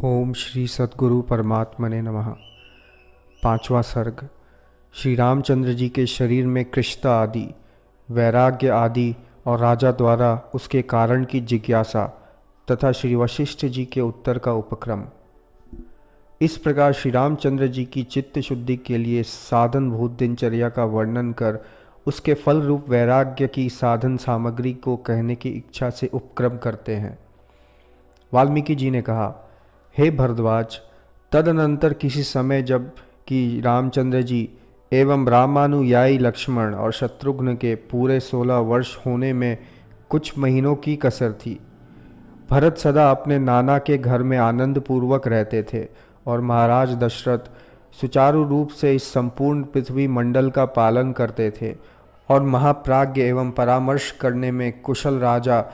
ओम श्री सद्गुरु परमात्मने नमः। पांचवा सर्ग। श्री रामचंद्र जी के शरीर में कृष्णता आदि, वैराग्य आदि और राजा द्वारा उसके कारण की जिज्ञासा तथा श्री वशिष्ठ जी के उत्तर का उपक्रम। इस प्रकार श्री रामचंद्र जी की चित्त शुद्धि के लिए साधनभूत दिनचर्या का वर्णन कर उसके फल रूप वैराग्य की साधन सामग्री को कहने की इच्छा से उपक्रम करते हैं। वाल्मीकि जी ने कहा, हे भरद्वाज, तदनंतर किसी समय जब कि रामचंद्र जी एवं रामानुयायी लक्ष्मण और शत्रुघ्न के पूरे 16 वर्ष होने में कुछ महीनों की कसर थी, भरत सदा अपने नाना के घर में आनंद पूर्वक रहते थे और महाराज दशरथ सुचारू रूप से इस संपूर्ण पृथ्वी मंडल का पालन करते थे और महाप्राज्ञ एवं परामर्श करने में कुशल राजा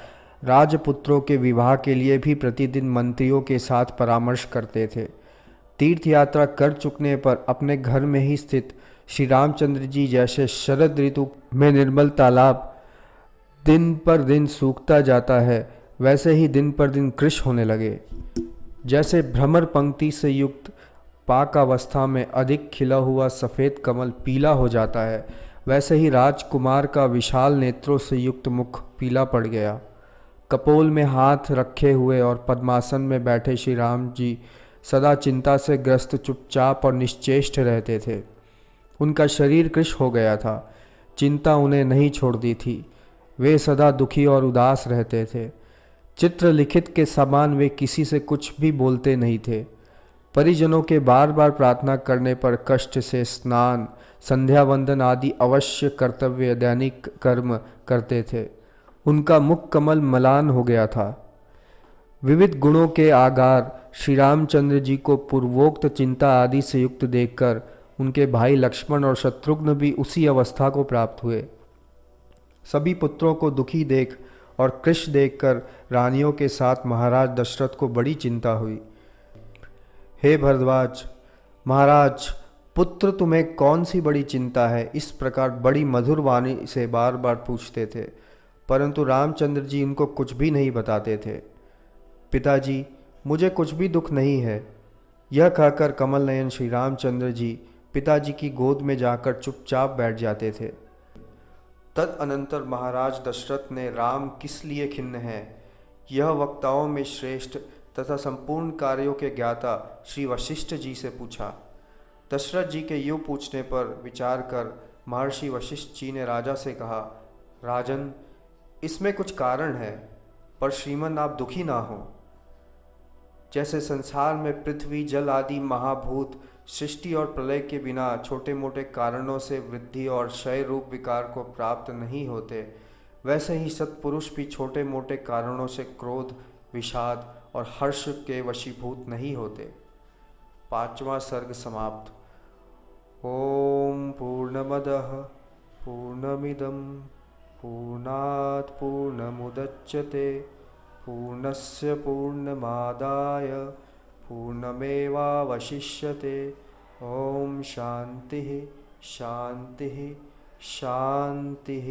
राजपुत्रों के विवाह के लिए भी प्रतिदिन मंत्रियों के साथ परामर्श करते थे। तीर्थ यात्रा कर चुकने पर अपने घर में ही स्थित श्री रामचंद्र जी जैसे शरद ऋतु में निर्मल तालाब दिन पर दिन सूखता जाता है, वैसे ही दिन पर दिन कृश होने लगे। जैसे भ्रमर पंक्ति से युक्त पाकावस्था में अधिक खिला हुआ सफ़ेद कमल पीला हो जाता है, वैसे ही राजकुमार का विशाल नेत्रों से युक्त मुख पीला पड़ गया। कपोल में हाथ रखे हुए और पद्मासन में बैठे श्री राम जी सदा चिंता से ग्रस्त चुपचाप और निश्चेष्ट रहते थे। उनका शरीर कृश हो गया था, चिंता उन्हें नहीं छोड़ती थी। वे सदा दुखी और उदास रहते थे। चित्र लिखित के समान वे किसी से कुछ भी बोलते नहीं थे। परिजनों के बार बार प्रार्थना करने पर कष्ट से स्नान, संध्या वंदन आदि अवश्य कर्तव्य दैनिक कर्म करते थे। उनका मुख कमल मलान हो गया था। विविध गुणों के आगार श्री रामचंद्र जी को पूर्वोक्त चिंता आदि से युक्त देखकर उनके भाई लक्ष्मण और शत्रुघ्न भी उसी अवस्था को प्राप्त हुए। सभी पुत्रों को दुखी देख और कृश देखकर रानियों के साथ महाराज दशरथ को बड़ी चिंता हुई। हे भरद्वाज महाराज, पुत्र तुम्हें कौन सी बड़ी चिंता है, इस प्रकार बड़ी मधुर वाणी से बार बार पूछते थे, परंतु रामचंद्र जी उनको कुछ भी नहीं बताते थे। पिताजी, मुझे कुछ भी दुख नहीं है, यह कहकर कमल नयन श्री रामचंद्र जी पिताजी की गोद में जाकर चुपचाप बैठ जाते थे। तदअनंतर महाराज दशरथ ने राम किस लिए खिन्न है, यह वक्ताओं में श्रेष्ठ तथा संपूर्ण कार्यों के ज्ञाता श्री वशिष्ठ जी से पूछा। दशरथ जी के यूँ पूछने पर विचार कर महर्षि वशिष्ठ जी ने राजा से कहा, राजन, इसमें कुछ कारण है, पर श्रीमन आप दुखी ना हो। जैसे संसार में पृथ्वी जल आदि महाभूत सृष्टि और प्रलय के बिना छोटे मोटे कारणों से वृद्धि और क्षय रूप विकार को प्राप्त नहीं होते, वैसे ही सत्पुरुष भी छोटे मोटे कारणों से क्रोध, विषाद और हर्ष के वशीभूत नहीं होते। पांचवा सर्ग समाप्त। ओम पूर्णमदः पूर्णमिदं पूर्णात् पूर्णमुदच्यते पूर्णस्य पूर्णमादाय पूर्णमेवावशिष्यते। ओम शांतिः शांतिः शांतिः।